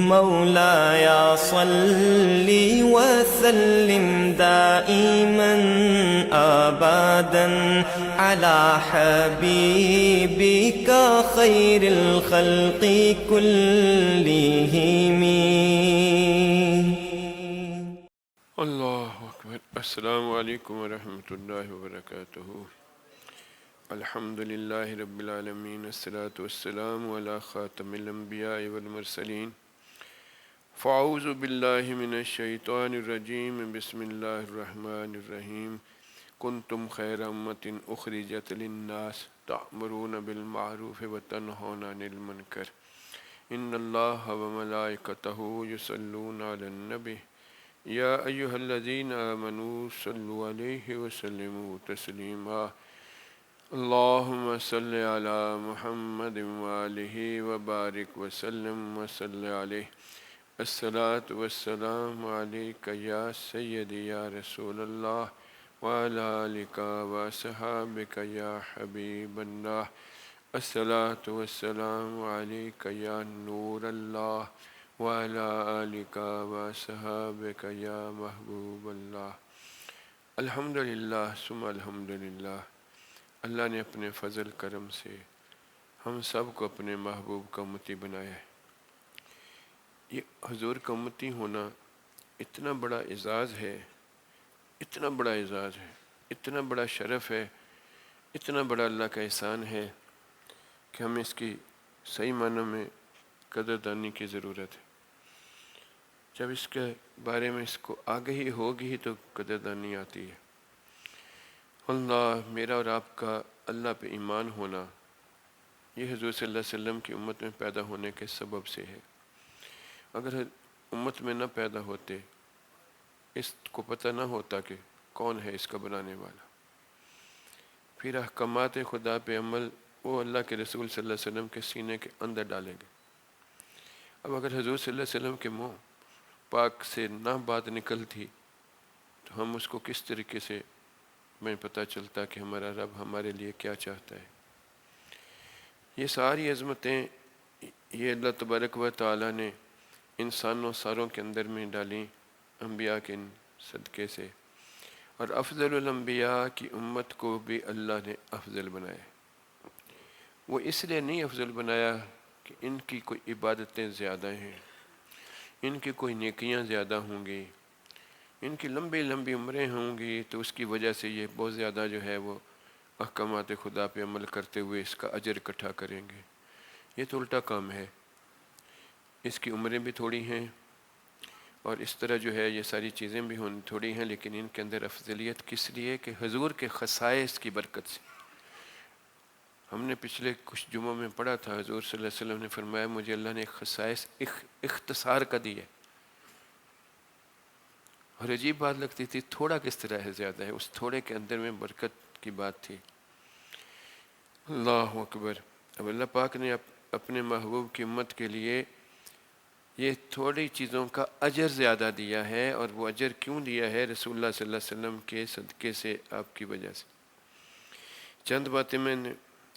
مولاي صل وسلم دائما أبدا على حبيبك خير الخلق كلهم. اللہ اکبر. السلام علیکم ورحمۃ اللہ وبرکاتہ. الحمد للہ رب العالمین، الصلاۃ والسلام علی خاتم الانبیاء والمرسلین. فاعوذ باللہ من الشیطان الرجیم. بسم اللہ الرحمن الرحیم. کنتم خیر امۃ اخرجت للناس تأمرون بالمعروف وتنہون عن المنکر ان اللہ وملائکتہ یصلون علی النبی یا ایہا الذین آمنوا صلوا علیہ وسلموا تسلیما. اللہم صل علی محمد وآلہ وبارک وسلم وصل علیہ. الصلاۃ والسلام علیک یا سیدی یا رسول اللہ وعلی آلک وصحابک یا حبیب اللہ. الصلاۃ والسلام علیک یا نور اللہ وعلی آلک وصحابک یا محبوب اللہ. الحمدللہ ثم الحمدللہ. اللہ نے اپنے فضل کرم سے ہم سب کو اپنے محبوب کا امتی بنایا ہے. یہ حضور کا امتی ہونا اتنا بڑا اعزاز ہے، اتنا بڑا اعزاز ہے، اتنا بڑا شرف ہے، اتنا بڑا اللہ کا احسان ہے کہ ہمیں اس کی صحیح معنوں میں قدردانی کی ضرورت ہے. جب اس کے بارے میں اس کو آگہی ہوگی تو قدردانی آتی ہے. اللہ، میرا اور آپ کا اللہ پہ ایمان ہونا یہ حضور صلی اللہ علیہ وسلم کی امت میں پیدا ہونے کے سبب سے ہے. اگر امت میں نہ پیدا ہوتے، اس کو پتہ نہ ہوتا کہ کون ہے اس کا بنانے والا، پھر احکامات خدا پہ عمل وہ اللہ کے رسول صلی اللہ علیہ وسلم کے سینے کے اندر ڈالیں گے. اب اگر حضور صلی اللہ علیہ وسلم کے منہ پاک سے نہ بات نکلتی تو ہم اس کو کس طریقے سے میں پتہ چلتا کہ ہمارا رب ہمارے لیے کیا چاہتا ہے. یہ ساری عظمتیں یہ اللہ تبارک و تعالیٰ نے انسانوں ساروں کے اندر میں ڈالیں انبیاء کے صدقے سے. اور افضل الانبیاء کی امت کو بھی اللہ نے افضل بنایا. وہ اس لیے نہیں افضل بنایا کہ ان کی کوئی عبادتیں زیادہ ہیں، ان کی کوئی نیکیاں زیادہ ہوں گی، ان کی لمبی لمبی عمریں ہوں گی تو اس کی وجہ سے یہ بہت زیادہ جو ہے وہ احکامات خدا پہ عمل کرتے ہوئے اس کا اجر اکٹھا کریں گے. یہ تو الٹا کام ہے. اس کی عمریں بھی تھوڑی ہیں اور اس طرح جو ہے یہ ساری چیزیں بھی تھوڑی ہیں، لیکن ان کے اندر افضلیت کس لیے کہ حضور کے خصائص کی برکت سے. ہم نے پچھلے کچھ جمعوں میں پڑھا تھا، حضور صلی اللہ علیہ وسلم نے فرمایا مجھے اللہ نے خصائص اختصار کا دی ہے. اور عجیب بات لگتی تھی تھوڑا کس طرح ہے زیادہ ہے، اس تھوڑے کے اندر میں برکت کی بات تھی. اللہ اکبر. اب اللہ پاک نے اپنے محبوب کی امت کے لیے یہ تھوڑی چیزوں کا اجر زیادہ دیا ہے. اور وہ اجر کیوں دیا ہے؟ رسول اللہ صلی اللہ علیہ وسلم کے صدقے سے، آپ کی وجہ سے. چند باتیں میں نے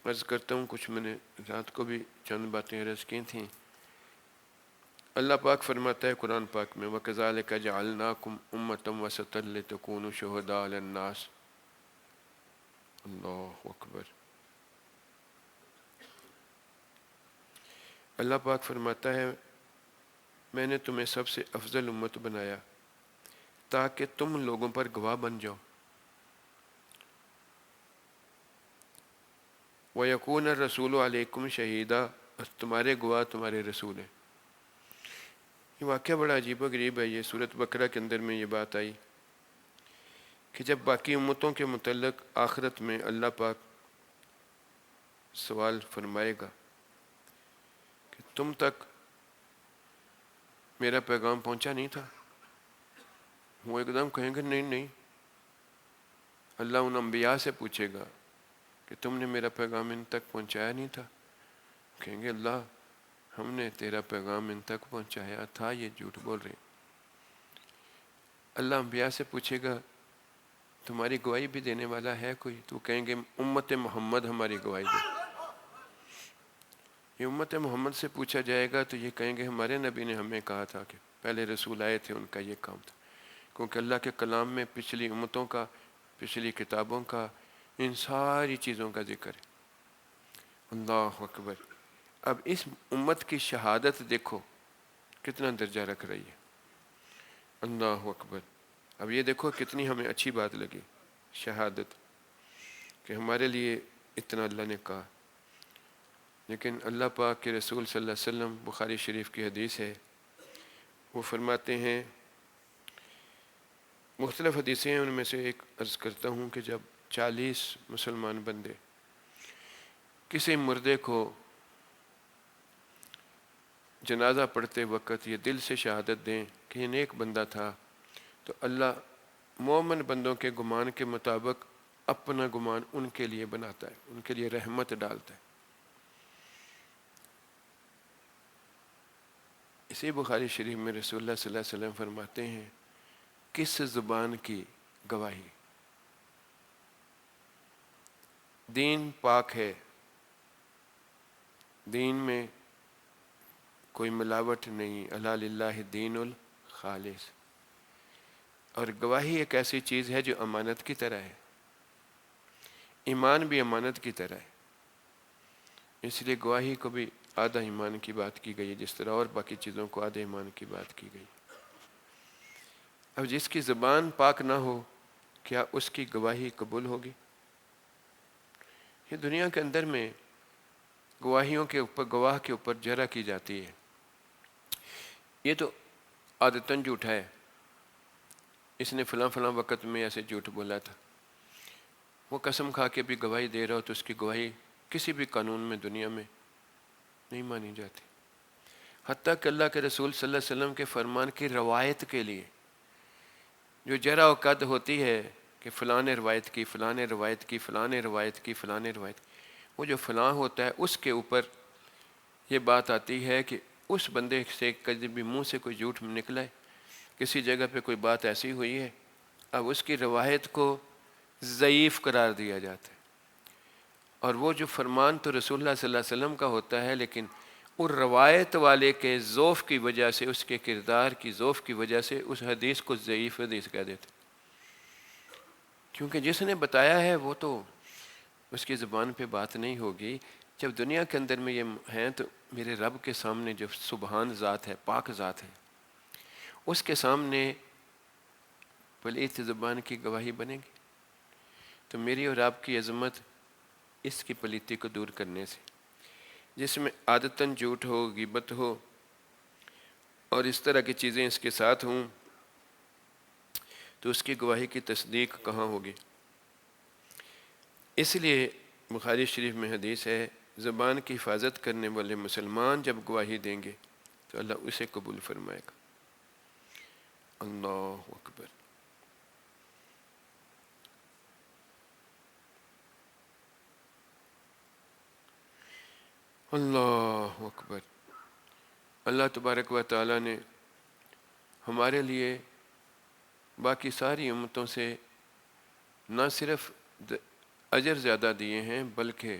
عرض کرتا ہوں، کچھ میں نے رات کو بھی چند باتیں عرض کی تھیں. اللہ پاک فرماتا ہے قرآن پاک میں وَكَذَلِكَ جَعَلْنَاكُمْ أُمَّةً وَسَطًا لِتَكُونُوا شُهَدَاءَ عَلَى النَّاسِ. اللہ اکبر. اللہ پاک فرماتا ہے میں نے تمہیں سب سے افضل امت بنایا تاکہ تم لوگوں پر گواہ بن جاؤ. وَيَكُونَ الرَّسُولُ عَلَيْكُمْ شَهِيدًا. تمہارے گواہ تمہارے رسول ہیں. یہ واقعہ بڑا عجیب و غریب ہے. یہ سورۃ بقرہ کے اندر میں یہ بات آئی کہ جب باقی امتوں کے متعلق آخرت میں اللہ پاک سوال فرمائے گا کہ تم تک میرا پیغام پہنچا نہیں تھا، وہ ایک دم کہیں گے نہیں. اللہ ان انبیاء سے پوچھے گا کہ تم نے میرا پیغام ان تک پہنچایا نہیں تھا. کہیں گے اللہ ہم نے تیرا پیغام ان تک پہنچایا تھا، یہ جھوٹ بول رہے. اللہ انبیاء سے پوچھے گا تمہاری گواہی بھی دینے والا ہے کوئی؟ تو کہیں گے امت محمد ہماری گواہی دے. یہ امت محمد سے پوچھا جائے گا تو یہ کہیں گے ہمارے نبی نے ہمیں کہا تھا کہ پہلے رسول آئے تھے ان کا یہ کام تھا، کیونکہ اللہ کے کلام میں پچھلی امتوں کا، پچھلی کتابوں کا، ان ساری چیزوں کا ذکر ہے۔ اللہ اکبر۔ اب اس امت کی شہادت دیکھو کتنا درجہ رکھ رہی ہے، اللہ اکبر۔ اب یہ دیکھو کتنی ہمیں اچھی بات لگی شہادت، کہ ہمارے لیے اتنا اللہ نے کہا۔ لیکن اللہ پاک کے رسول صلی اللہ علیہ وسلم، بخاری شریف کی حدیث ہے، وہ فرماتے ہیں، مختلف حدیثیں ہیں، ان میں سے ایک عرض کرتا ہوں کہ جب 40 مسلمان بندے کسی مردے کو جنازہ پڑھتے وقت یہ دل سے شہادت دیں کہ یہ نیک بندہ تھا، تو اللہ مومن بندوں کے گمان کے مطابق اپنا گمان ان کے لیے بناتا ہے، ان کے لیے رحمت ڈالتا ہے۔ اسی بخاری شریف میں رسول اللہ صلی اللہ علیہ وسلم فرماتے ہیں، کس زبان کی گواہی؟ دین پاک ہے، دین میں کوئی ملاوٹ نہیں، الا للہ دین الخالص۔ اور گواہی ایک ایسی چیز ہے جو امانت کی طرح ہے، ایمان بھی امانت کی طرح ہے، اس لیے گواہی کو بھی آدھا ایمان کی بات کی گئی ہے، جس طرح اور باقی چیزوں کو آدھا ایمان کی بات کی گئی۔ اب جس کی زبان پاک نہ ہو، کیا اس کی گواہی قبول ہوگی؟ یہ دنیا کے اندر میں گواہیوں کے اوپر، گواہ کے اوپر جرح کی جاتی ہے، یہ تو عادتاً جھوٹا ہے، اس نے فلاں فلاں وقت میں ایسے جھوٹ بولا تھا، وہ قسم کھا کے بھی گواہی دے رہا ہو تو اس کی گواہی کسی بھی قانون میں دنیا میں نہیں مانی جاتی۔ حتیٰ کہ اللہ کے رسول صلی اللہ علیہ وسلم کے فرمان کی روایت کے لیے جو جرح و قد ہوتی ہے کہ فلاں نے روایت کی، فلاں نے روایت کی، فلاں نے روایت کی، فلاں نے روایت کی، وہ جو فلاں ہوتا ہے اس کے اوپر یہ بات آتی ہے کہ اس بندے سے کبھی بھی منہ سے کوئی جھوٹ نکلا ہے، کسی جگہ پہ کوئی بات ایسی ہوئی ہے، اب اس کی روایت کو ضعیف قرار دیا جاتا ہے۔ اور وہ جو فرمان تو رسول اللہ صلی اللہ علیہ وسلم کا ہوتا ہے، لیکن اور روایت والے کے ذوف کی وجہ سے، اس کے کردار کی ذوف کی وجہ سے اس حدیث کو ضعیف حدیث کہہ دیتے، کیونکہ جس نے بتایا ہے وہ تو اس کی زبان پہ بات نہیں ہوگی۔ جب دنیا کے اندر میں یہ ہیں تو میرے رب کے سامنے جو سبحان ذات ہے، پاک ذات ہے، اس کے سامنے پلیت زبان کی گواہی بنے گی؟ تو میری اور آپ کی عظمت اس کی پلیتی کو دور کرنے سے، جس میں عادتاً جھوٹ ہو، غیبت ہو اور اس طرح کی چیزیں اس کے ساتھ ہوں، تو اس کی گواہی کی تصدیق کہاں ہوگی؟ اس لیے بخاری شریف میں حدیث ہے، زبان کی حفاظت کرنے والے مسلمان جب گواہی دیں گے تو اللہ اسے قبول فرمائے گا۔ اللہ اکبر۔ اللہ اکبر۔ اللہ تبارک و تعالیٰ نے ہمارے لیے باقی ساری امتوں سے نہ صرف اجر زیادہ دیے ہیں، بلکہ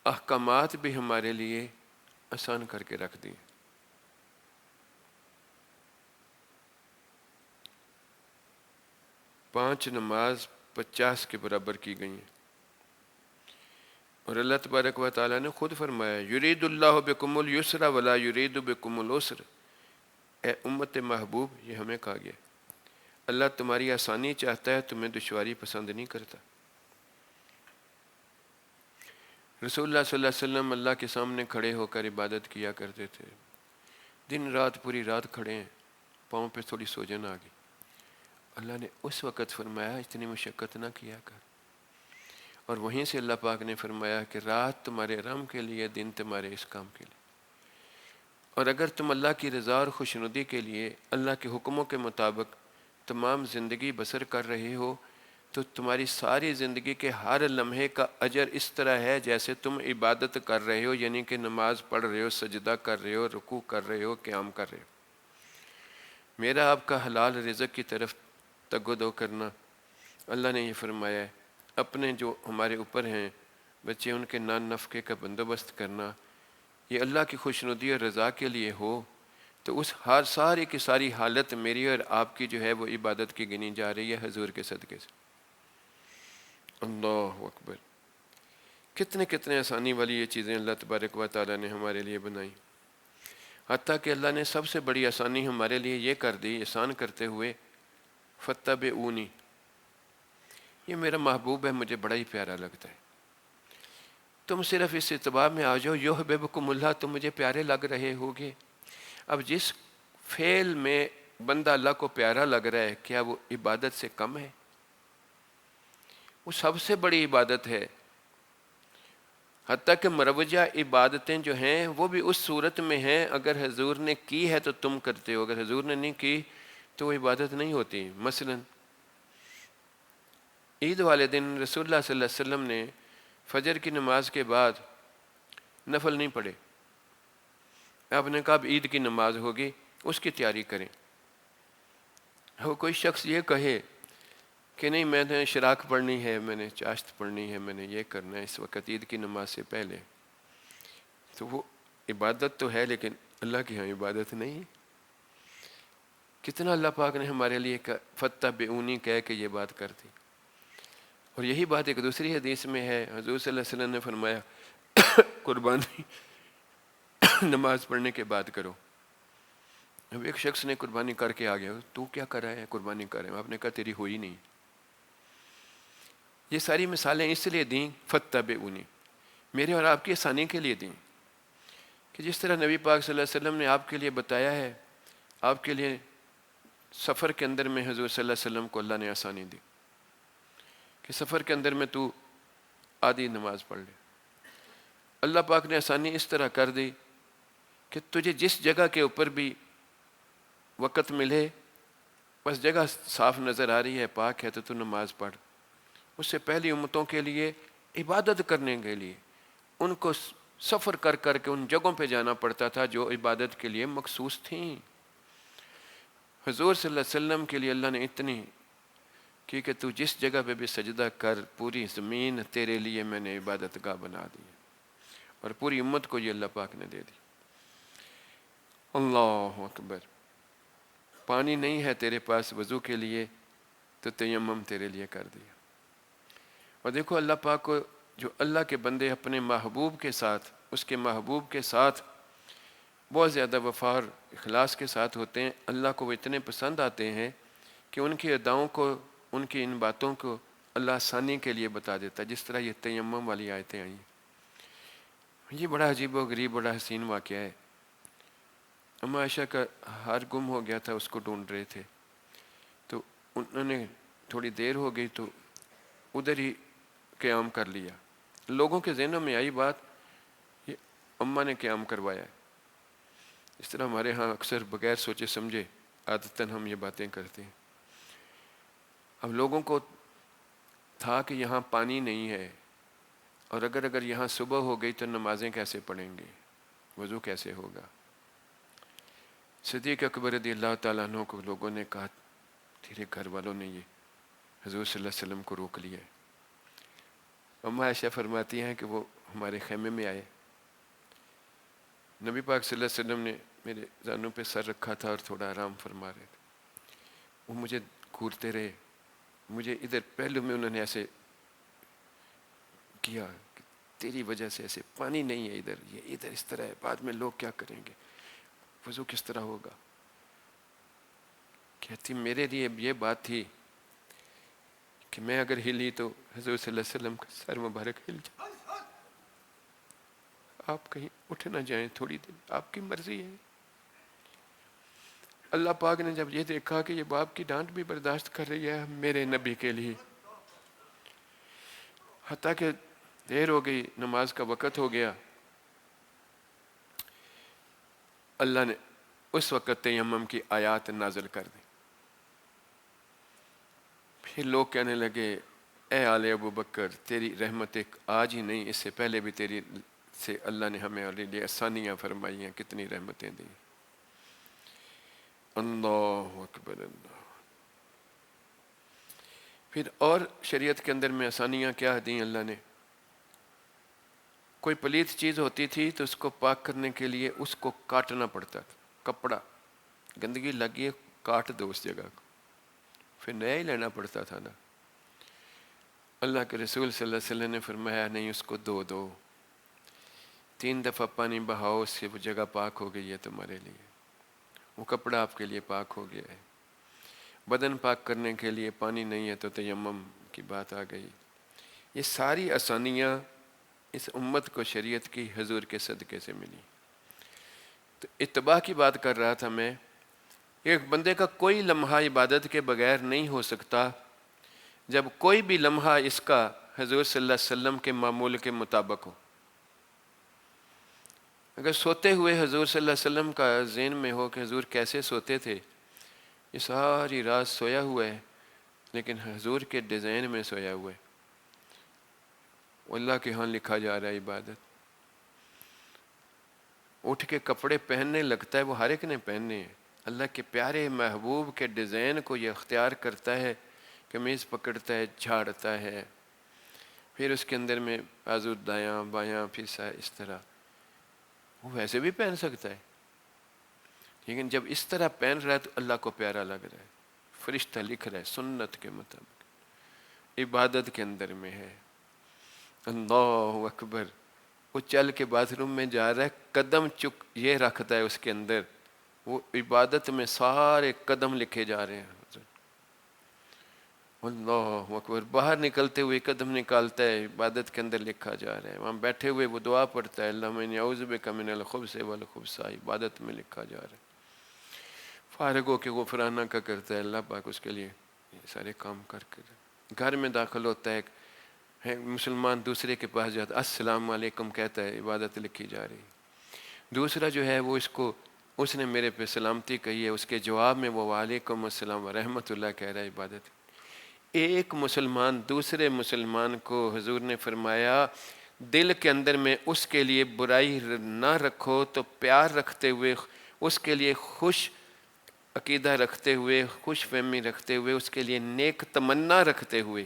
احکامات بھی ہمارے لیے آسان کر کے رکھ دیے۔ 5 نماز 50 کے برابر کی گئی ہیں، اور اللہ تبارک و تعالیٰ نے خود فرمایا، یرید اللہ بکم اليسر ولا یرید بکم العسر۔ اے امت محبوب، یہ ہمیں کہا گیا، اللہ تمہاری آسانی چاہتا ہے، تمہیں دشواری پسند نہیں کرتا۔ رسول اللہ صلی اللہ علیہ وسلم اللہ کے سامنے کھڑے ہو کر عبادت کیا کرتے تھے، دن رات پوری رات کھڑے ہیں، پاؤں پہ تھوڑی سوجن آ گئی، اللہ نے اس وقت فرمایا اتنی مشقت نہ کیا کر، اور وہیں سے اللہ پاک نے فرمایا کہ رات تمہارے آرام کے لیے، دن تمہارے اس کام کے لیے۔ اور اگر تم اللہ کی رضا اور خوشنودی کے لیے اللہ کے حکموں کے مطابق تمام زندگی بسر کر رہے ہو، تو تمہاری ساری زندگی کے ہر لمحے کا اجر اس طرح ہے جیسے تم عبادت کر رہے ہو، یعنی کہ نماز پڑھ رہے ہو، سجدہ کر رہے ہو، رکوع کر رہے ہو، قیام کر رہے ہو۔ میرا آپ کا حلال رزق کی طرف تگ و دو کرنا، اللہ نے یہ فرمایا ہے، اپنے جو ہمارے اوپر ہیں بچے، ان کے نان نفقے کا بندوبست کرنا، یہ اللہ کی خوشنودی اور رضا کے لیے ہو تو اس ہر ساری کی ساری حالت میری اور آپ کی جو ہے وہ عبادت کی گنی جا رہی ہے حضور کے صدقے سے۔ اللہ اکبر، کتنے کتنے آسانی والی یہ چیزیں اللہ تبارک و تعالیٰ نے ہمارے لیے بنائی۔ حتیٰ کہ اللہ نے سب سے بڑی آسانی ہمارے لیے یہ کر دی احسان کرتے ہوئے، فَاتَّبِعُونِی، یہ میرا محبوب ہے، مجھے بڑا ہی پیارا لگتا ہے، تم صرف اس اتباع میں آ جاؤ، یحببکم اللہ، تم مجھے پیارے لگ رہے ہوگے۔ اب جس فعل میں بندہ اللہ کو پیارا لگ رہا ہے، کیا وہ عبادت سے کم ہے؟ وہ سب سے بڑی عبادت ہے۔ حتیٰ کہ مروجہ عبادتیں جو ہیں وہ بھی اس صورت میں ہیں اگر حضور نے کی ہے تو تم کرتے ہو، اگر حضور نے نہیں کی تو وہ عبادت نہیں ہوتی۔ مثلا عید والے دن رسول اللہ صلی اللہ علیہ وسلم نے فجر کی نماز کے بعد نفل نہیں پڑھے۔ آپ نے کہا اب عید کی نماز ہوگی، اس کی تیاری کریں۔ وہ کوئی شخص یہ کہے کہ نہیں میں نے شراک پڑھنی ہے، میں نے چاشت پڑھنی ہے، میں نے یہ کرنا ہے اس وقت عید کی نماز سے پہلے، تو وہ عبادت تو ہے لیکن اللہ کی ہاں عبادت نہیں ہے۔ کتنا اللہ پاک نے ہمارے لیے فَاتَّبِعُونِی کہہ کے یہ بات کر دی۔ اور یہی بات ایک دوسری حدیث میں ہے، حضور صلی اللہ علیہ وسلم نے فرمایا قربانی نماز پڑھنے کے بعد کرو۔ اب ایک شخص نے قربانی کر کے آ گیا، تو کیا کر رہا ہے؟ قربانی کر رہے ہیں۔ آپ نے کہا تیری ہوئی نہیں۔ یہ ساری مثالیں اس لیے دیں فَاتَّبِعُونِی، میرے اور آپ کی آسانی کے لیے دیں، کہ جس طرح نبی پاک صلی اللہ علیہ وسلم نے آپ کے لیے بتایا ہے، آپ کے لیے سفر کے اندر میں حضور صلی اللہ علیہ وسلم کو اللہ نے آسانی دی کہ سفر کے اندر میں تو آدھی نماز پڑھ لے۔ اللہ پاک نے آسانی اس طرح کر دی کہ تجھے جس جگہ کے اوپر بھی وقت ملے، بس جگہ صاف نظر آ رہی ہے، پاک ہے، تو نماز پڑھ۔ اس سے پہلی امتوں کے لیے عبادت کرنے کے لیے ان کو سفر کر کر کے ان جگہوں پہ جانا پڑتا تھا جو عبادت کے لیے مخصوص تھیں۔ حضور صلی اللہ علیہ وسلم کے لیے اللہ نے اتنی کی کہ تو جس جگہ پہ بھی سجدہ کر، پوری زمین تیرے لیے میں نے عبادت گاہ بنا دی، اور پوری امت کو یہ اللہ پاک نے دے دی۔ اللہ اکبر، پانی نہیں ہے تیرے پاس وضو کے لیے تو تیمم تیرے لیے کر دیا۔ اور دیکھو اللہ پاک کو، جو اللہ کے بندے اپنے محبوب کے ساتھ، اس کے محبوب کے ساتھ بہت زیادہ وفا اور اخلاص کے ساتھ ہوتے ہیں، اللہ کو وہ اتنے پسند آتے ہیں کہ ان کی اداؤں کو، ان کی ان باتوں کو اللہ آسانی کے لیے بتا دیتا ہے، جس طرح یہ تیمم والی آیتیں آئیں۔ یہ بڑا عجیب و غریب، بڑا حسین واقعہ ہے۔ اما عائشہ کا ہار گم ہو گیا تھا، اس کو ڈھونڈ رہے تھے، تو انہوں نے تھوڑی دیر ہو گئی تو ادھر ہی قیام کر لیا۔ لوگوں کے ذہنوں میں آئی بات، یہ اماں نے قیام کروایا ہے۔ اس طرح ہمارے ہاں اکثر بغیر سوچے سمجھے عادتاً ہم یہ باتیں کرتے ہیں۔ اب لوگوں کو تھا کہ یہاں پانی نہیں ہے، اور اگر یہاں صبح ہو گئی تو نمازیں کیسے پڑھیں گے، وضو کیسے ہوگا۔ صدیق اکبر رضی اللہ تعالیٰ عنہ کو لوگوں نے کہا تیرے گھر والوں نے یہ حضور صلی اللہ علیہ وسلم کو روک لیا ہے۔ اماں عائشہ فرماتی ہیں کہ وہ ہمارے خیمے میں آئے، نبی پاک صلی اللہ علیہ وسلم نے میرے زانوں پہ سر رکھا تھا اور تھوڑا آرام فرما رہے تھے۔ وہ مجھے گھورتے رہے، مجھے ادھر پہلو میں انہوں نے ایسے کیا کہ تیری وجہ سے ایسے پانی نہیں ہے ادھر، یہ ادھر اس طرح ہے، بعد میں لوگ کیا کریں گے، وضو کس طرح ہوگا۔ کہتی میرے لیے یہ بات تھی کہ میں اگر ہلی تو حضور صلی اللہ علیہ وسلم کا سر مبارک ہل جائے، آپ کہیں اٹھ نہ جائیں تھوڑی دیر، آپ کی مرضی ہے۔ اللہ پاک نے جب یہ دیکھا کہ یہ باپ کی ڈانٹ بھی برداشت کر رہی ہے میرے نبی کے لیے، حتیٰ کہ دیر ہو گئی، نماز کا وقت ہو گیا، اللہ نے اس وقت تیمم کی آیات نازل کر دی۔ پھر لوگ کہنے لگے اے آل ابو بکر، تیری رحمت آج ہی نہیں، اس سے پہلے بھی تیری سے اللہ نے ہمیں لیے آسانیاں فرمائی ہیں، کتنی رحمتیں دیں۔ اللہ اکبر اللہ۔ پھر اور شریعت کے اندر میں آسانیاں کیا دیں اللہ نے؟ کوئی پلیت چیز ہوتی تھی تو اس کو پاک کرنے کے لیے اس کو کاٹنا پڑتا تھا، کپڑا گندگی لگی ہے کاٹ دو اس جگہ کو، پھر نیا ہی لینا پڑتا تھا نا۔ اللہ کے رسول صلی اللہ علیہ وسلم نے فرمایا نہیں، اس کو دو 3 دفعہ پانی بہاؤ، اس سے وہ جگہ پاک ہو گئی ہے تمہارے لیے، وہ کپڑا آپ کے لیے پاک ہو گیا ہے۔ بدن پاک کرنے کے لیے پانی نہیں ہے تو تیمم کی بات آ گئی۔ یہ ساری آسانیاں اس امت کو شریعت کی حضور کے صدقے سے ملی۔ تو اتباع کی بات کر رہا تھا میں، ایک بندے کا کوئی لمحہ عبادت کے بغیر نہیں ہو سکتا جب کوئی بھی لمحہ اس کا حضور صلی اللہ علیہ وسلم کے معمول کے مطابق ہو۔ اگر سوتے ہوئے حضور صلی اللہ علیہ وسلم کا ذہن میں ہو کہ حضور کیسے سوتے تھے، یہ ساری رات سویا ہوا ہے لیکن حضور کے ڈیزائن میں سویا ہوا ہے، اللہ کے ہاں لکھا جا رہا ہے عبادت۔ اٹھ کے کپڑے پہننے لگتا ہے، وہ ہر ایک نے پہننے ہیں، اللہ کے پیارے محبوب کے ڈیزائن کو یہ اختیار کرتا ہے، قمیض پکڑتا ہے، جھاڑتا ہے، پھر اس کے اندر میں بازو دایاں بایاں پھر اس طرح، وہ ویسے بھی پہن سکتا ہے لیکن جب اس طرح پہن رہا ہے تو اللہ کو پیارا لگ رہا ہے، فرشتہ لکھ رہا ہے سنت کے مطابق، عبادت کے اندر میں ہے۔ اللہ اکبر، وہ چل کے باتھ روم میں جا رہا ہے، قدم چک یہ رکھتا ہے اس کے اندر، وہ عبادت میں سارے قدم لکھے جا رہے ہیں۔ اللہ اکبر، باہر نکلتے ہوئے قدم نکالتا ہے، عبادت کے اندر لکھا جا رہا ہے، وہاں بیٹھے ہوئے وہ دعا پڑھتا ہے، اللہم انی اعوذ بک من الخبث والخبث، عبادت میں لکھا جا رہا ہے۔ فارغ ہو کے غفرانہ کا کرتا ہے، اللہ پاک اس کے لیے یہ سارے کام کر کے۔ گھر میں داخل ہوتا ہے، مسلمان دوسرے کے پاس جاتا ہے، السلام علیکم کہتا ہے، عبادت لکھی جا رہی ہے۔ دوسرا جو ہے وہ اس نے میرے پہ سلامتی کہی ہے، اس کے جواب میں وہ وعلیکم السلام ورحمۃ اللہ کہہ رہا ہے، عبادت۔ ایک مسلمان دوسرے مسلمان کو حضور نے فرمایا دل کے اندر میں اس کے لیے برائی نہ رکھو تو پیار رکھتے ہوئے، اس کے لیے خوش عقیدہ رکھتے ہوئے، خوش فہمی رکھتے ہوئے، اس کے لیے نیک تمنا رکھتے ہوئے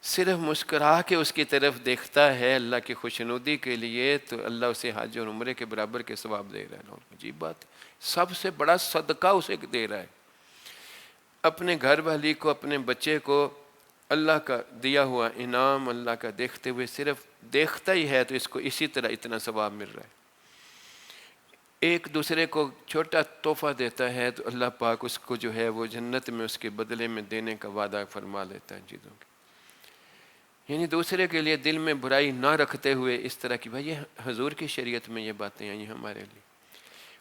صرف مسکرا کے اس کی طرف دیکھتا ہے اللہ کی خوشنودی کے لیے، تو اللہ اسے حج اور عمرے کے برابر کے ثواب دے رہا ہے۔ عجیب بات ہے، سب سے بڑا صدقہ اسے دے رہا ہے، اپنے گھر والی کو، اپنے بچے کو اللہ کا دیا ہوا انعام اللہ کا دیکھتے ہوئے صرف دیکھتا ہی ہے تو اس کو اسی طرح اتنا ثواب مل رہا ہے۔ ایک دوسرے کو چھوٹا تحفہ دیتا ہے تو اللہ پاک اس کو جو ہے وہ جنت میں اس کے بدلے میں دینے کا وعدہ فرما لیتا ہے چیزوں کے، یعنی دوسرے کے لیے دل میں برائی نہ رکھتے ہوئے اس طرح کی۔ بھائی یہ حضور کی شریعت میں یہ باتیں آئی ہمارے لیے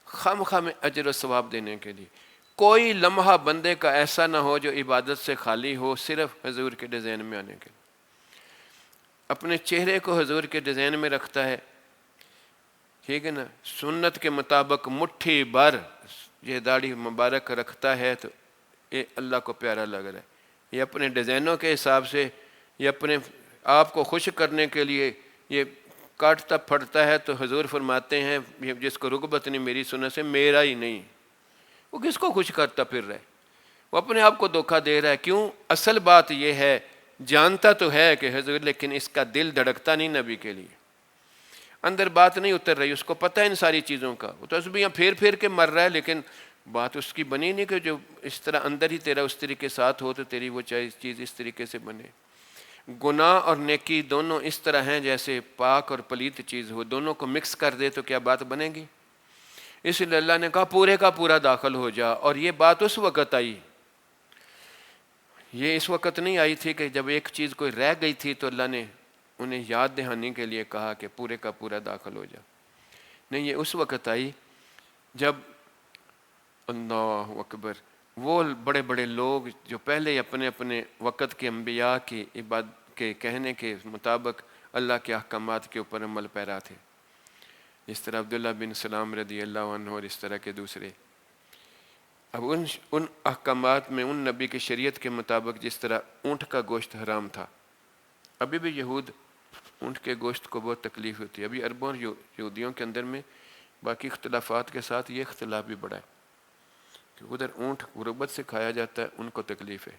خواہ میں اجر و ثواب دینے کے لیے۔ کوئی لمحہ بندے کا ایسا نہ ہو جو عبادت سے خالی ہو، صرف حضور کے ڈیزائن میں آنے کے لیے۔ اپنے چہرے کو حضور کے ڈیزائن میں رکھتا ہے، ٹھیک ہے نا، سنت کے مطابق مٹھی بھر یہ داڑھی مبارک رکھتا ہے تو یہ اللہ کو پیارا لگ رہا ہے۔ یہ اپنے ڈیزائنوں کے حساب سے، یہ اپنے آپ کو خوش کرنے کے لیے یہ کاٹتا پھڑتا ہے تو حضور فرماتے ہیں جس کو رغبت نہیں میری سنت سے، میرا ہی نہیں، وہ کس کو خوش کرتا پھر رہا ہے؟ وہ اپنے آپ کو دھوکہ دے رہا ہے۔ کیوں؟ اصل بات یہ ہے، جانتا تو ہے کہ حضور، لیکن اس کا دل دھڑکتا نہیں نبی کے لیے، اندر بات نہیں اتر رہی، اس کو پتہ ہے ان ساری چیزوں کا، وہ تسبیحاں پھیر کے مر رہا ہے لیکن بات اس کی بنی نہیں کہ جو اس طرح اندر ہی تیرا اس طریقے ساتھ ہو تو تیری وہ چیز اس طریقے سے بنے۔ گناہ اور نیکی دونوں اس طرح ہیں جیسے پاک اور پلیت چیز ہو، دونوں کو مکس کر دے تو کیا بات بنے گی؟ اس لیے اللہ نے کہا پورے کا پورا داخل ہو جا، اور یہ بات اس وقت آئی، یہ اس وقت نہیں آئی تھی کہ جب ایک چیز کوئی رہ گئی تھی تو اللہ نے انہیں یاد دہانی کے لیے کہا کہ پورے کا پورا داخل ہو جا، نہیں، یہ اس وقت آئی جب اللہ اکبر وہ بڑے بڑے لوگ جو پہلے اپنے اپنے وقت کے انبیاء کی عبادت کے کہنے کے مطابق اللہ کے احکامات کے اوپر عمل پیرا تھے، جس طرح عبداللہ بن سلام رضی اللہ عنہ اور اس طرح کے دوسرے، اب ان احکامات میں ان نبی کی شریعت کے مطابق جس طرح اونٹ کا گوشت حرام تھا، ابھی بھی یہود اونٹ کے گوشت کو بہت تکلیف ہوتی ہے، ابھی عربوں اور یہودیوں کے اندر میں باقی اختلافات کے ساتھ یہ اختلاف بھی بڑا ہے کہ ادھر اونٹ غربت سے کھایا جاتا ہے، ان کو تکلیف ہے،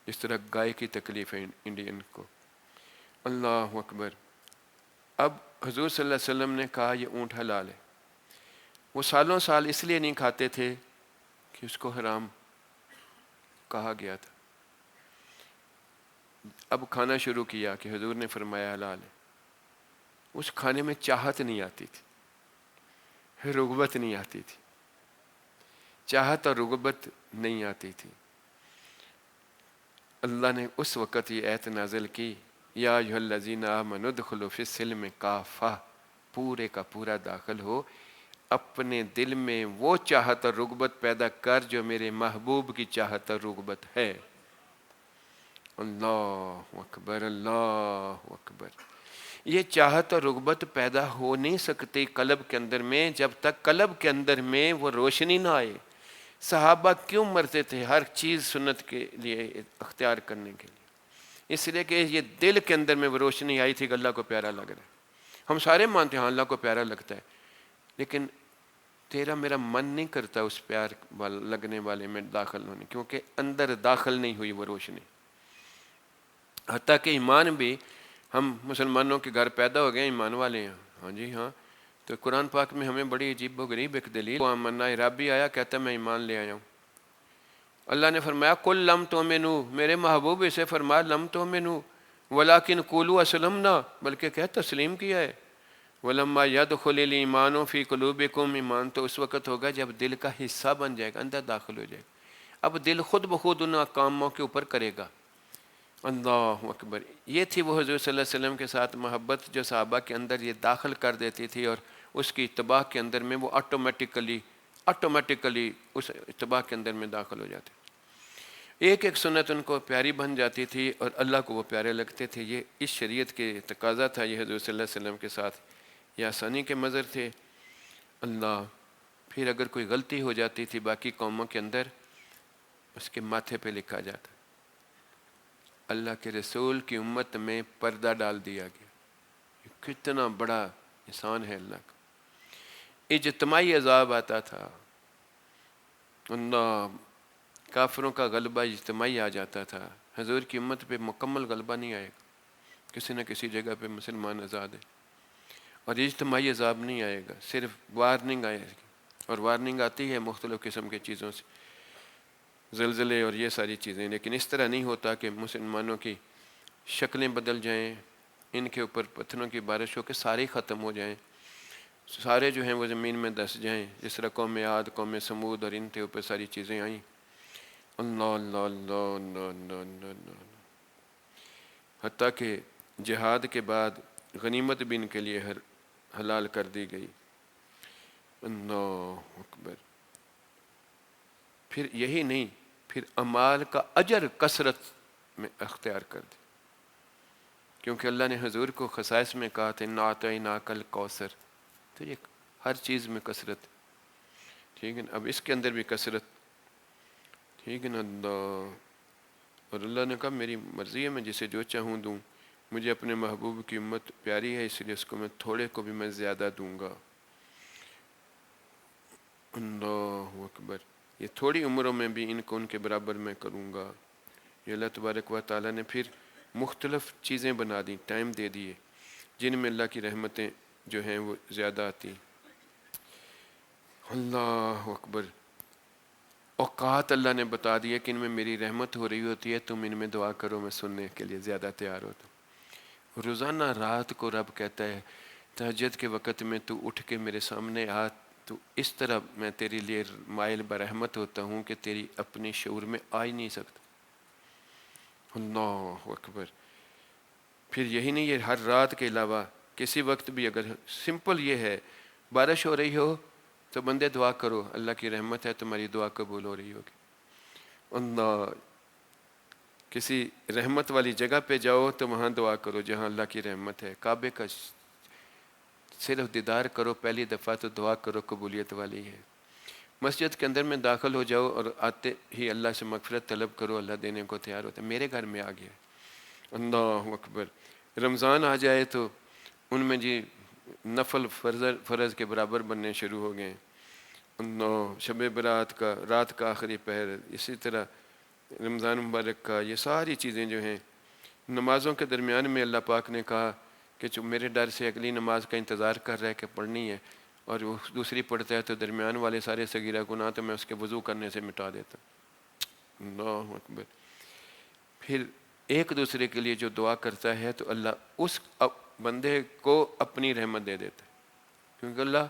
اس طرح گائے کی تکلیف ہے انڈین کو۔ اللہ اکبر، اب حضور صلی اللہ علیہ وسلم نے کہا یہ اونٹ حلال ہے، وہ سالوں سال اس لیے نہیں کھاتے تھے کہ اس کو حرام کہا گیا تھا، اب کھانا شروع کیا کہ حضور نے فرمایا حلال ہے، اس کھانے میں چاہت نہیں آتی تھی، رغبت نہیں آتی تھی، چاہت اور رغبت نہیں آتی تھی۔ اللہ نے اس وقت یہ آیت نازل کی، یا ایھا الذین آمنوا ادخلوا فی السلم کافہ، پورے کا پورا داخل ہو، اپنے دل میں وہ چاہت اور رغبت پیدا کر جو میرے محبوب کی چاہت اور رغبت ہے۔ اللہ اکبر، اللہ اکبر۔ یہ چاہت اور رغبت پیدا ہو نہیں سکتی قلب کے اندر میں جب تک قلب کے اندر میں وہ روشنی نہ آئے۔ صحابہ کیوں مرتے تھے ہر چیز سنت کے لیے اختیار کرنے کے لیے؟ اس لیے کہ یہ دل کے اندر میں وہ روشنی آئی تھی کہ اللہ کو پیارا لگ رہا ہے۔ ہم سارے مانتے ہیں اللہ کو پیارا لگتا ہے، لیکن تیرا میرا من نہیں کرتا اس پیار لگنے والے میں داخل ہونے، کیونکہ اندر داخل نہیں ہوئی وہ روشنی۔ حتیٰ کہ ایمان بھی، ہم مسلمانوں کے گھر پیدا ہو گئے، ایمان والے ہیں، ہاں جی ہاں، تو قرآن پاک میں ہمیں بڑی عجیب و غریب ایک دلیل، آمنا عرابی آیا کہتا ہے میں ایمان لے آیا ہوں۔ اللہ نے فرمایا قل لم تؤمنوا، میرے محبوب اسے فرمایا لم تؤمنوا ولکن قولوا اسلمنا، بلکہ کہ تسلیم کیا ہے۔ ولما يدخل الایمان فی قلوبکم، ایمان تو اس وقت ہوگا جب دل کا حصہ بن جائے گا، اندر داخل ہو جائے گا، اب دل خود بخود ان کاموں کے اوپر کرے گا۔ اللہ اکبر۔ یہ تھی وہ حضور صلی اللہ علیہ وسلم کے ساتھ محبت جو صحابہ کے اندر یہ داخل کر دیتی تھی، اور اس کی اتباع کے اندر میں وہ آٹومیٹیکلی اس اتباع کے اندر میں داخل ہو جاتے، ایک ایک سنت ان کو پیاری بن جاتی تھی اور اللہ کو وہ پیارے لگتے تھے۔ یہ اس شریعت کے تقاضا تھا، یہ حضور صلی اللہ علیہ وسلم کے ساتھ یہ آسانی کے مظہر تھے۔ اللہ پھر اگر کوئی غلطی ہو جاتی تھی باقی قوموں کے اندر، اس کے ماتھے پہ لکھا جاتا اللہ کے رسول کی امت میں پردہ ڈال دیا گیا۔ یہ کتنا بڑا احسان ہے اللہ کا۔ اجتماعی عذاب آتا تھا، اللہ کافروں کا غلبہ اجتماعی آ جاتا تھا، حضور کی امت پہ مکمل غلبہ نہیں آئے گا، کسی نہ کسی جگہ پہ مسلمان آزاد ہے، اور اجتماعی عذاب نہیں آئے گا، صرف وارننگ آئے گی، اور وارننگ آتی ہے مختلف قسم کے چیزوں سے، زلزلے اور یہ ساری چیزیں، لیکن اس طرح نہیں ہوتا کہ مسلمانوں کی شکلیں بدل جائیں، ان کے اوپر پتھروں کی بارش ہو کے سارے ختم ہو جائیں، سارے جو ہیں وہ زمین میں دس جائیں، جس طرح قوم عاد، قوم سمود اور ان کے اوپر ساری چیزیں آئیں۔ اللہ اللہ اللہ اللہ اللہ اللہ اللہ۔ حتیٰ کہ جہاد کے بعد غنیمت بھی ان کے لیے حلال کر دی گئی۔ اللہ اکبر۔ پھر یہی نہیں، پھر اعمال کا اجر کثرت میں اختیار کر دی، کیونکہ اللہ نے حضور کو خصائص میں کہا تھا اِنَّا أَعْطَيْنَاكَ الْكَوْثَرَ، تو یہ ہر چیز میں کثرت، ٹھیک ہے نا، اب اس کے اندر بھی کثرت، ٹھیک ہے نا۔ اللہ، اور اللہ نے کہا میری مرضی ہے، میں جسے جو چاہوں دوں، مجھے اپنے محبوب کی امت پیاری ہے، اس لیے اس کو میں تھوڑے کو بھی میں زیادہ دوں گا۔ اللہ اکبر۔ یہ تھوڑی عمروں میں بھی ان کو ان کے برابر میں کروں گا۔ یہ اللہ تبارک و تعالیٰ نے پھر مختلف چیزیں بنا دیں، ٹائم دے دیے جن میں اللہ کی رحمتیں جو ہیں وہ زیادہ آتی۔ اللہ اکبر۔ اوقات اللہ نے بتا دیے کہ ان میں میری رحمت ہو رہی ہوتی ہے، تم ان میں دعا کرو، میں سننے کے لیے زیادہ تیار ہوتا ہوں۔ روزانہ رات کو رب کہتا ہے تہجد کے وقت میں تو اٹھ کے میرے سامنے آ، تو اس طرح میں تیرے لیے مائل برحمت ہوتا ہوں کہ تیری اپنی شعور میں آ ہی نہیں سکتا۔ اللہ اکبر۔ پھر یہی نہیں، یہ ہر رات کے علاوہ کسی وقت بھی اگر سمپل یہ ہے بارش ہو رہی ہو تو بندے دعا کرو، اللہ کی رحمت ہے، تمہاری دعا قبول ہو رہی ہوگی۔ اللہ، کسی رحمت والی جگہ پہ جاؤ تو وہاں دعا کرو جہاں اللہ کی رحمت ہے، کعبے کا صرف دیدار کرو پہلی دفعہ تو دعا کرو، قبولیت والی ہے۔ مسجد کے اندر میں داخل ہو جاؤ اور آتے ہی اللہ سے مغفرت طلب کرو، اللہ دینے کو تیار ہوتا ہے۔ میرے گھر میں آ گیا، اللہ اکبر۔ رمضان آ جائے تو ان میں جی نفل فرض کے برابر بننے شروع ہو گئے۔ اللہ، شب برات کا، رات کا آخری پہر، اسی طرح رمضان مبارک کا، یہ ساری چیزیں جو ہیں نمازوں کے درمیان میں اللہ پاک نے کہا کہ جو میرے ڈر سے اگلی نماز کا انتظار کر رہا ہے کہ پڑھنی ہے، اور وہ دوسری پڑھتا ہے تو درمیان والے سارے صغیرہ گناہ تو میں اس کے وضو کرنے سے مٹا دیتا ہوں۔ اللہ اکبر۔ پھر ایک دوسرے کے لیے جو دعا کرتا ہے تو اللہ اس بندے کو اپنی رحمت دے دیتا ہے، کیونکہ اللہ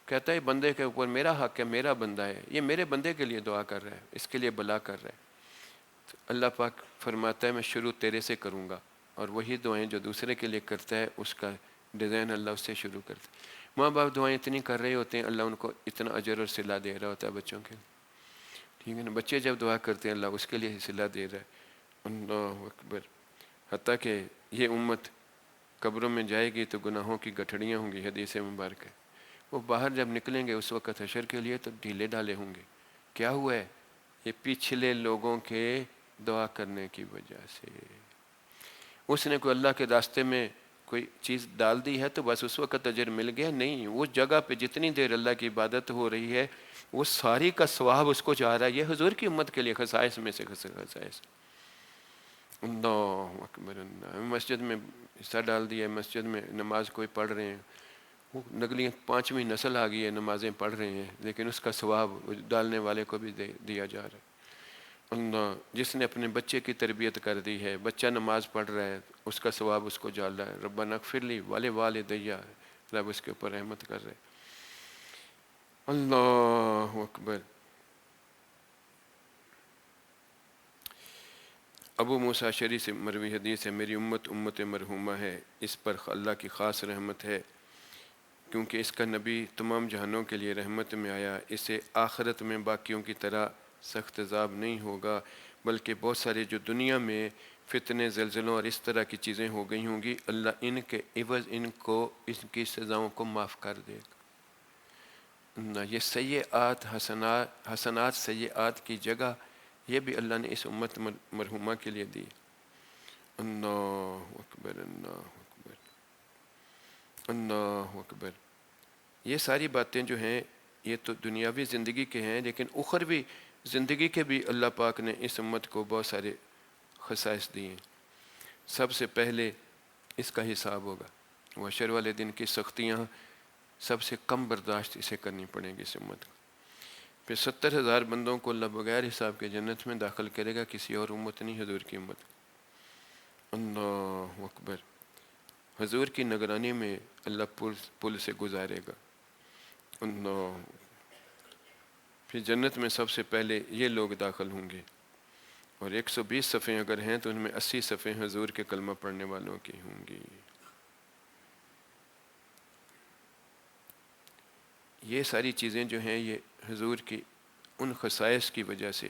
کہتا ہے بندے کے اوپر میرا حق ہے، میرا بندہ ہے، یہ میرے بندے کے لیے دعا کر رہا ہے، اس کے لیے بلا کر رہا ہے۔ تو اللہ پاک فرماتا ہے میں شروع تیرے سے کروں گا، اور وہی دعائیں جو دوسرے کے لیے کرتا ہے اس کا ڈیزائن اللہ اس سے شروع کرتا ہے۔ ماں باپ دعائیں اتنی کر رہے ہوتے ہیں، اللہ ان کو اتنا اجر اور صلہ دے رہا ہوتا ہے بچوں کے لیے، ٹھیک ہے نا۔ بچے جب دعا کرتے ہیں اللہ اس کے لیے صلہ دے رہا ہے۔ اللہ اکبر۔ حتیٰ کہ یہ امت قبروں میں جائے گی تو گناہوں کی گٹھڑیاں ہوں گی، حدیث مبارک ہے۔ وہ باہر جب نکلیں گے اس وقت حشر کے لیے تو ڈھیلے ڈالے ہوں گے۔ کیا ہوا ہے؟ یہ پچھلے لوگوں کے دعا کرنے کی وجہ سے۔ اس نے کوئی اللہ کے راستے میں کوئی چیز ڈال دی ہے تو بس اس وقت اجر مل گیا؟ نہیں، اس جگہ پہ جتنی دیر اللہ کی عبادت ہو رہی ہے وہ ساری کا ثواب اس کو جا رہا ہے۔ یہ حضور کی امت کے لیے خصائص میں سے خصائص۔ اللہ اکبر۔ اللہ مسجد میں حصہ ڈال دیا ہے، مسجد میں نماز کوئی پڑھ رہے ہیں، وہ نگلی 5ویں نسل آ گئی ہے نمازیں پڑھ رہے ہیں، لیکن اس کا ثواب ڈالنے والے کو بھی دیا جا رہا ہے۔ اللہ جس نے اپنے بچے کی تربیت کر دی ہے، بچہ نماز پڑھ رہا ہے، اس کا ثواب اس کو جال رہا ہے۔ ربنا اغفر لی ولوالدی، رب اس کے اوپر رحمت کر رہے۔ اللہ اکبر۔ ابو موسیٰ اشعری سے مروی حدیث ہے، میری امت مرحومہ ہے، اس پر اللہ کی خاص رحمت ہے، کیونکہ اس کا نبی تمام جہانوں کے لیے رحمت میں آیا، اسے آخرت میں باقیوں کی طرح سخت عذاب نہیں ہوگا، بلکہ بہت سارے جو دنیا میں فتنے، زلزلوں اور اس طرح کی چیزیں ہو گئی ہوں گی، اللہ ان کے عوض ان کی سزاؤں کو معاف کر دے گا۔ یہ سیئات حسنات سیئات کی جگہ یہ بھی اللہ نے اس امت مرحومہ کے لیے دی۔ اللہ اکبر، اللہ اکبر، اللہ اکبر۔ یہ ساری باتیں جو ہیں یہ تو دنیاوی زندگی کے ہیں، لیکن اخروی زندگی کے بھی اللہ پاک نے اس امت کو بہت سارے خصائص دیے ہیں۔ سب سے پہلے اس کا حساب ہوگا، وہ حشر والے دن کی سختیاں سب سے کم برداشت اسے کرنی پڑیں گی اس امت کو۔ پھر 70,000 بندوں کو اللہ بغیر حساب کے جنت میں داخل کرے گا، کسی اور امت نہیں، حضور کی امت۔ اللہ اکبر۔ حضور کی نگرانی میں اللہ پل سے گزارے گا۔ اللہ۔ پھر جنت میں سب سے پہلے یہ لوگ داخل ہوں گے، اور 120 صفحے اگر ہیں تو ان میں 80 صفحے حضور کے کلمہ پڑھنے والوں کی ہوں گی۔ یہ ساری چیزیں جو ہیں یہ حضور کی ان خصائص کی وجہ سے،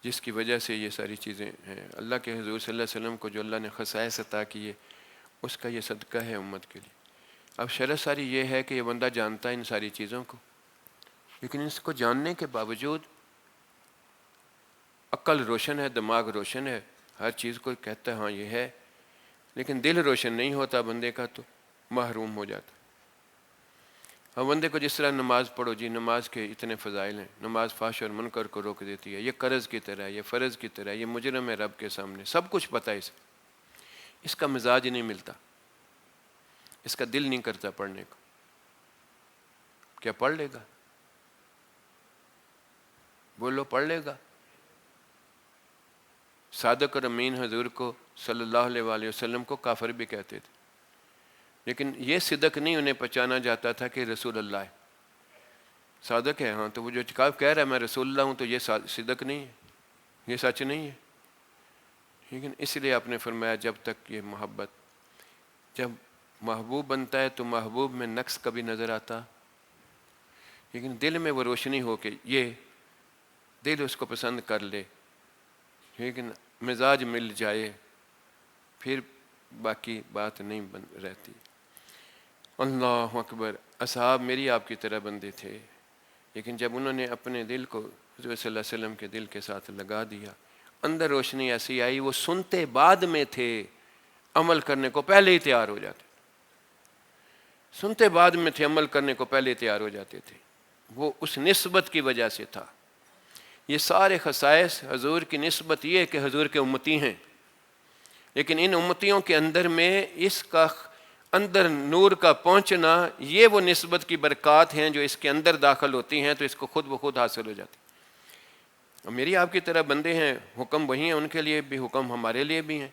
جس کی وجہ سے یہ ساری چیزیں ہیں۔ اللہ کے حضور صلی اللہ علیہ وسلم کو جو اللہ نے خصائص عطا کیے اس کا یہ صدقہ ہے امت کے لیے۔ اب شرط ساری یہ ہے کہ یہ بندہ جانتا ہے ان ساری چیزوں کو، لیکن اس کو جاننے کے باوجود عقل روشن ہے، دماغ روشن ہے، ہر چیز کو کہتا ہے ہاں یہ ہے، لیکن دل روشن نہیں ہوتا بندے کا تو محروم ہو جاتا۔ ہم بندے کو جس طرح نماز پڑھو جی، نماز کے اتنے فضائل ہیں، نماز فحش اور منکر کو روک دیتی ہے، یہ قرض کی طرح ہے، یہ فرض کی طرح ہے، یہ مجرم ہے رب کے سامنے، سب کچھ پتہ ہے اسے، اس کا مزاج نہیں ملتا، اس کا دل نہیں کرتا پڑھنے کو۔ کیا پڑھ لے گا؟ بولو پڑھ لے گا؟ صادق اور امین حضور کو صلی اللہ علیہ وسلم کو کافر بھی کہتے تھے، لیکن یہ صدق نہیں انہیں پہچانا جاتا تھا کہ رسول اللہ ہے، صادق ہے ہاں، تو وہ جو کہہ رہا ہے میں رسول اللہ ہوں تو یہ صدق نہیں ہے، یہ سچ نہیں ہے۔ لیکن اس لیے آپ نے فرمایا جب تک یہ محبت، جب محبوب بنتا ہے تو محبوب میں نقص کبھی نظر آتا، لیکن دل میں وہ روشنی ہو کہ یہ دل اس کو پسند کر لے، لیکن مزاج مل جائے، پھر باقی بات نہیں رہتی۔ اللہ اکبر۔ اصحاب میری آپ کی طرح بندے تھے، لیکن جب انہوں نے اپنے دل کو حضور صلی اللہ علیہ وسلم کے دل کے ساتھ لگا دیا، اندر روشنی ایسی آئی، وہ سنتے بعد میں تھے، عمل کرنے کو پہلے ہی تیار ہو جاتے، سنتے بعد میں تھے، عمل کرنے کو پہلے تیار ہو جاتے تھے۔ وہ اس نسبت کی وجہ سے تھا۔ یہ سارے خصائص حضور کی نسبت یہ ہے کہ حضور کے امتی ہیں، لیکن ان امتیوں کے اندر میں اس کا اندر نور کا پہنچنا، یہ وہ نسبت کی برکات ہیں جو اس کے اندر داخل ہوتی ہیں تو اس کو خود بخود حاصل ہو جاتی. اور میری آپ کی طرح بندے ہیں، حکم وہی ہیں، ان کے لیے بھی حکم ہمارے لیے بھی ہیں،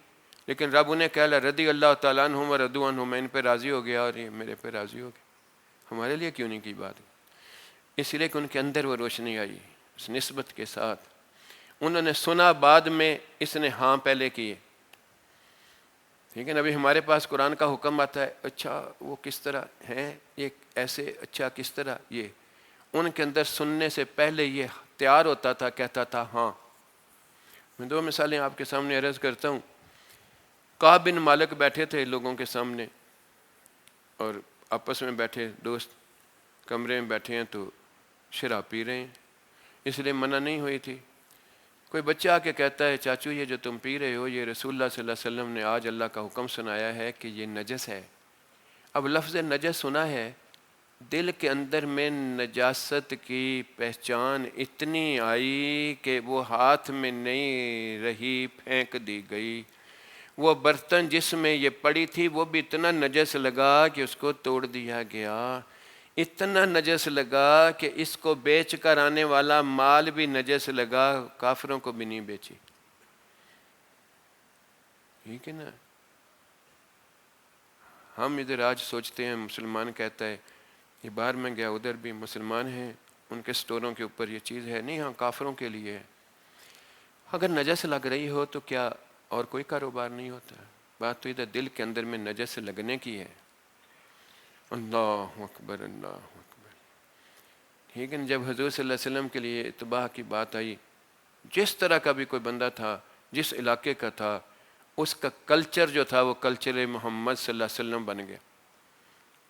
لیکن رب انہیں کہلا رضی اللہ تعالیٰ عنہم و رضوا عنہ، میں ان پہ راضی ہو گیا اور یہ میرے پہ راضی ہو گیا. ہمارے لیے کیوں نہیں کی بات؟ اس لیے کہ ان کے اندر وہ روشنی آئی اس نسبت کے ساتھ. انہوں نے سنا بعد میں، اس نے ہاں پہلے کیے. ٹھیک ہے نا. ابھی ہمارے پاس قرآن کا حکم آتا ہے، اچھا وہ کس طرح ہے، یہ ایسے، اچھا کس طرح یہ. ان کے اندر سننے سے پہلے یہ تیار ہوتا تھا، کہتا تھا ہاں. میں 2 مثالیں آپ کے سامنے عرض کرتا ہوں. کعب بن مالک بیٹھے تھے لوگوں کے سامنے، اور آپس میں بیٹھے دوست کمرے میں بیٹھے ہیں تو شراب پی رہے ہیں، اس لیے منع نہیں ہوئی تھی. کوئی بچہ آ کے کہتا ہے چاچو یہ جو تم پی رہے ہو یہ رسول اللہ صلی اللہ علیہ وسلم نے آج اللہ کا حکم سنایا ہے کہ یہ نجس ہے. اب لفظ نجس سنا ہے، دل کے اندر میں نجاست کی پہچان اتنی آئی کہ وہ ہاتھ میں نہیں رہی، پھینک دی گئی. وہ برتن جس میں یہ پڑی تھی وہ بھی اتنا نجس لگا کہ اس کو توڑ دیا گیا. اتنا نجس لگا کہ اس کو بیچ کر آنے والا مال بھی نجس لگا، کافروں کو بھی نہیں بیچی. ٹھیک ہے نا. ہم ادھر آج سوچتے ہیں مسلمان کہتا ہے یہ باہر میں گیا، ادھر بھی مسلمان ہیں، ان کے سٹوروں کے اوپر یہ چیز ہے. نہیں، ہاں کافروں کے لیے ہے. اگر نجس لگ رہی ہو تو کیا اور کوئی کاروبار نہیں ہوتا؟ بات تو ادھر دل کے اندر میں نجس لگنے کی ہے. اللہ اکبر، اللہ اکبر. ٹھیک ہے. جب حضور صلی اللہ علیہ وسلم کے لیے اتباع کی بات آئی، جس طرح کا بھی کوئی بندہ تھا، جس علاقے کا تھا، اس کا کلچر جو تھا وہ کلچر محمد صلی اللہ علیہ وسلم بن گیا.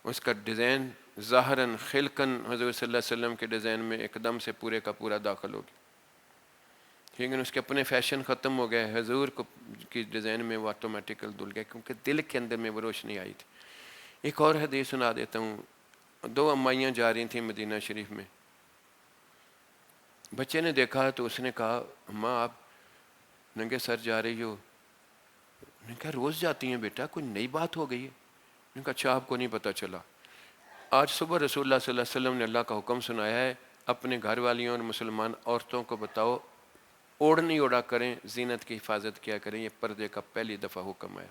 اس کا ڈیزائن ظاہراً خلقاً حضور صلی اللہ علیہ وسلم کے ڈیزائن میں ایک دم سے پورے کا پورا داخل ہو گیا. ٹھیک ہے. اس کے اپنے فیشن ختم ہو گئے، حضور کو کی ڈیزائن میں وہ آٹومیٹیکل دھل گیا، کیونکہ دل کے اندر میں وہ روشنی آئی تھی. ایک اور حدیث سنا دیتا ہوں. 2 امائیاں جا رہی تھیں مدینہ شریف میں. بچے نے دیکھا تو اس نے کہا اماں آپ ننگے سر جا رہی ہو؟ نے کہا روز جاتی ہیں بیٹا، کوئی نئی بات ہو گئی ہے؟ نے کہا اچھا آپ کو نہیں پتہ چلا. آج صبح رسول اللہ صلی اللہ علیہ وسلم نے اللہ کا حکم سنایا ہے، اپنے گھر والیوں اور مسلمان عورتوں کو بتاؤ اوڑھنی اوڑھا کریں، زینت کی حفاظت کیا کریں. یہ پردے کا پہلی دفعہ حکم آیا.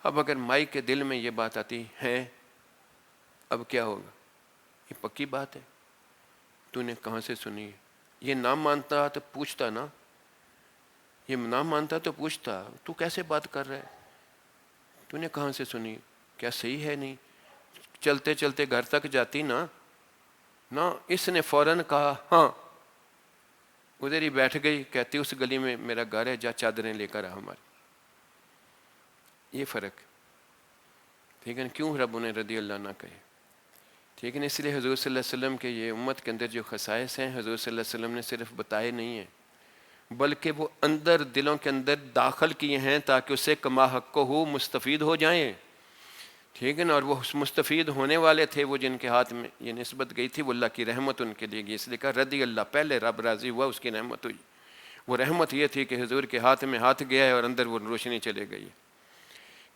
اب اگر مائی کے دل میں یہ بات آتی ہے اب کیا ہوگا؟ یہ پکی بات ہے. تو نے کہاں سے سنی؟ یہ نہ مانتا تو پوچھتا نا، یہ نہ مانتا تو پوچھتا تو کیسے بات کر رہا ہے، تو نے کہاں سے سنی، کیا صحیح ہے؟ نہیں. چلتے چلتے گھر تک جاتی نا. اس نے فوراً کہا ہاں. ادھر ہی بیٹھ گئی، کہتی اس گلی میں میرا گھر ہے، جا چادریں لے کر آ ہماری. یہ فرق. ٹھیک ہے. کیوں رب انہیں رضی اللہ نہ کہے؟ ٹھیک ہے. اس لیے حضور صلی اللہ علیہ وسلم کے یہ امت کے اندر جو خصائص ہیں حضور صلی اللہ علیہ وسلم نے صرف بتائے نہیں ہیں، بلکہ وہ اندر دلوں کے اندر داخل کیے ہیں تاکہ اسے کما حق کو ہو مستفید ہو جائیں. ٹھیک ہے نا. اور وہ مستفید ہونے والے تھے، وہ جن کے ہاتھ میں یہ نسبت گئی تھی وہ اللہ کی رحمت ان کے لیے گئی. اس لیے کہا رضی اللہ، پہلے رب راضی ہوا، اس کی رحمت ہوئی. وہ رحمت یہ تھی کہ حضور کے ہاتھ میں ہاتھ گیا ہے اور اندر وہ روشنی چلے گئی.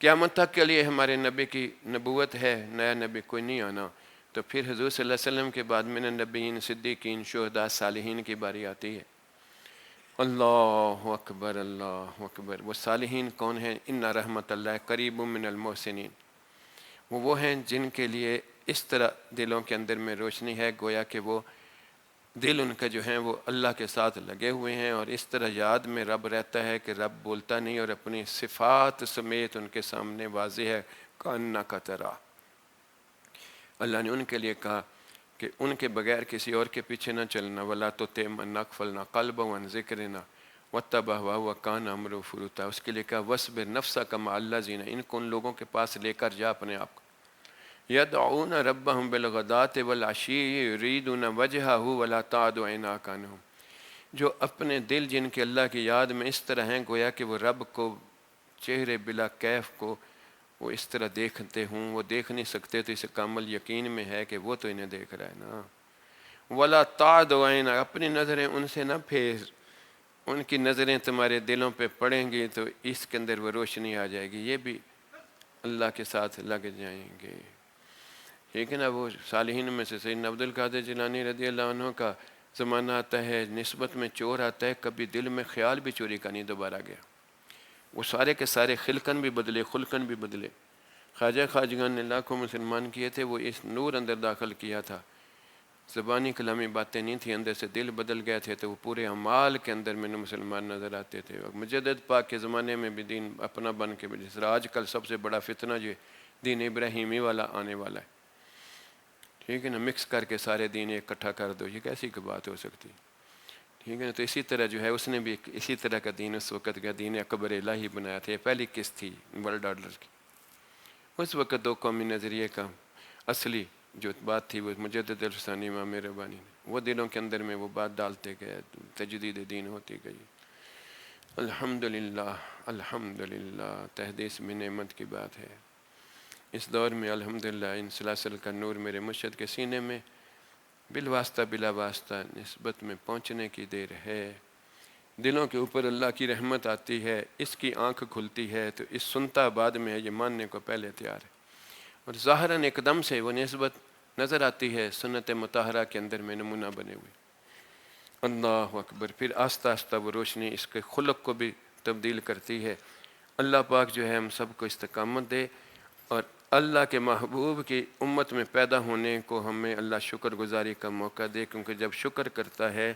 قیامت تک کے لیے ہمارے نبی کی نبوت ہے، نیا نبی کوئی نہیں آنا. تو پھر حضور صلی اللہ علیہ وسلم کے بعد من النبیین، صدیقین، شہداء، صالحین کی باری آتی ہے. اللہ اکبر، اللہ اکبر. وہ صالحین کون ہیں؟ ان رحمت اللہ قریب من المحسنین. وہ ہیں جن کے لیے اس طرح دلوں کے اندر میں روشنی ہے، گویا کہ وہ دل ان کا جو ہیں وہ اللہ کے ساتھ لگے ہوئے ہیں، اور اس طرح یاد میں رب رہتا ہے کہ رب بولتا نہیں اور اپنی صفات سمیت ان کے سامنے واضح ہے کاننا کا طرح. اللہ نے ان کے لیے کہا کہ ان کے بغیر کسی اور کے پیچھے نہ چلنا. ولا تطع من اغفلنا قلبه عن ذکرنا واتبع هواه وكان امره فرطا. اس کے لیے کہا واصبر نفسك مع الذين، ان کو ان لوگوں کے پاس لے کر جا اپنے آپ کو، یدعون ربهم بالغداة والعشی یریدون وجهه ولا تعد عیناک عنهم، جو اپنے دل جن کے اللہ کی یاد میں اس طرح ہیں گویا کہ وہ رب کو چہرے بلا کیف کو وہ اس طرح دیکھتے ہوں. وہ دیکھ نہیں سکتے تو اسے کامل یقین میں ہے کہ وہ تو انہیں دیکھ رہا ہے نا. ولا تعد عیناک، اپنی نظریں ان سے نہ پھیر. ان کی نظریں تمہارے دلوں پہ پڑیں گی تو اس کے اندر وہ روشنی آ جائے گی، یہ بھی اللہ کے ساتھ لگ جائیں گے۔ ٹھیک ہے نا؟ وہ صالحین میں سے سیدنا عبد القادر جیلانی رضی اللہ عنہ کا زمانہ آتا ہے، نسبت میں چور آتا ہے، کبھی دل میں خیال بھی چوری کا نہیں دوبارہ گیا۔ وہ سارے کے سارے خلقن بھی بدلے، خلقن بھی بدلے۔ خواجہ خواجگان نے لاکھوں مسلمان کیے تھے، وہ اس نور اندر داخل کیا تھا، زبانی کلامی باتیں نہیں تھیں، اندر سے دل بدل گئے تھے، تو وہ پورے اعمال کے اندر میں مسلمان نظر آتے تھے۔ اور مجدد پاک کے زمانے میں بھی دین اپنا بن کے، جس طرح آج کل سب سے بڑا فتنہ جو دین ابراہیمی والا آنے والا ہے، ٹھیک ہے نا؟ مکس کر کے سارے دین اکٹھا کر دو، یہ کیسی کی بات ہو سکتی؟ ٹھیک ہے نا؟ تو اسی طرح جو ہے اس نے بھی اسی طرح کا دین اس وقت کا دین اکبر الہی بنایا تھا۔ یہ پہلی قسط تھی ورلڈ آرڈر کی۔ اس وقت دو قومی نظریے کا اصلی جو بات تھی وہ مجدد الفسانی امام ربانی نے، وہ دلوں کے اندر میں وہ بات ڈالتے گئے، تجدید دین ہوتی گئی۔ الحمدللہ، الحمدللہ، تحدیث میں نعمت کی بات ہے۔ اس دور میں الحمدللہ ان سلاسل کا نور میرے مرشد کے سینے میں بالواسطہ بلا واسطہ نسبت میں پہنچنے کی دیر ہے۔ دلوں کے اوپر اللہ کی رحمت آتی ہے، اس کی آنکھ کھلتی ہے تو اس سنتا بعد میں ہے، یہ ماننے کو پہلے تیار ہے، اور ظاہراً ایک دم سے وہ نسبت نظر آتی ہے سنت مطہرہ کے اندر میں نمونہ بنے ہوئے۔ اللہ اکبر۔ پھر آہستہ آہستہ وہ روشنی اس کے خلق کو بھی تبدیل کرتی ہے۔ اللہ پاک جو ہے ہم سب کو استقامت دے، اور اللہ کے محبوب کی امت میں پیدا ہونے کو ہمیں اللہ شکر گزاری کا موقع دے، کیونکہ جب شکر کرتا ہے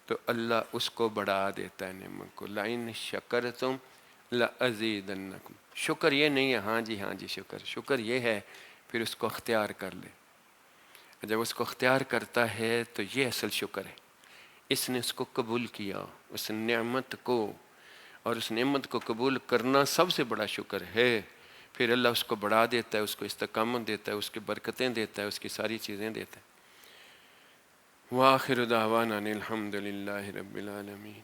تو اللہ اس کو بڑھا دیتا ہے نعمت کو۔ لَإِن شَكَرْتُمْ لَأَزِيدَنَّكُمْ۔ شکر یہ نہیں ہے ہاں جی ہاں جی شکر، شکر یہ ہے پھر اس کو اختیار کر لے۔ جب اس کو اختیار کرتا ہے تو یہ اصل شکر ہے۔ اس نے اس کو قبول کیا، اس نعمت کو، اور اس نعمت کو قبول کرنا سب سے بڑا شکر ہے۔ پھر اللہ اس کو بڑھا دیتا ہے، اس کو استقامت دیتا ہے، اس کی برکتیں دیتا ہے، اس کی ساری چیزیں دیتا ہے۔ وآخر دعوانا الحمد للہ رب العالمین۔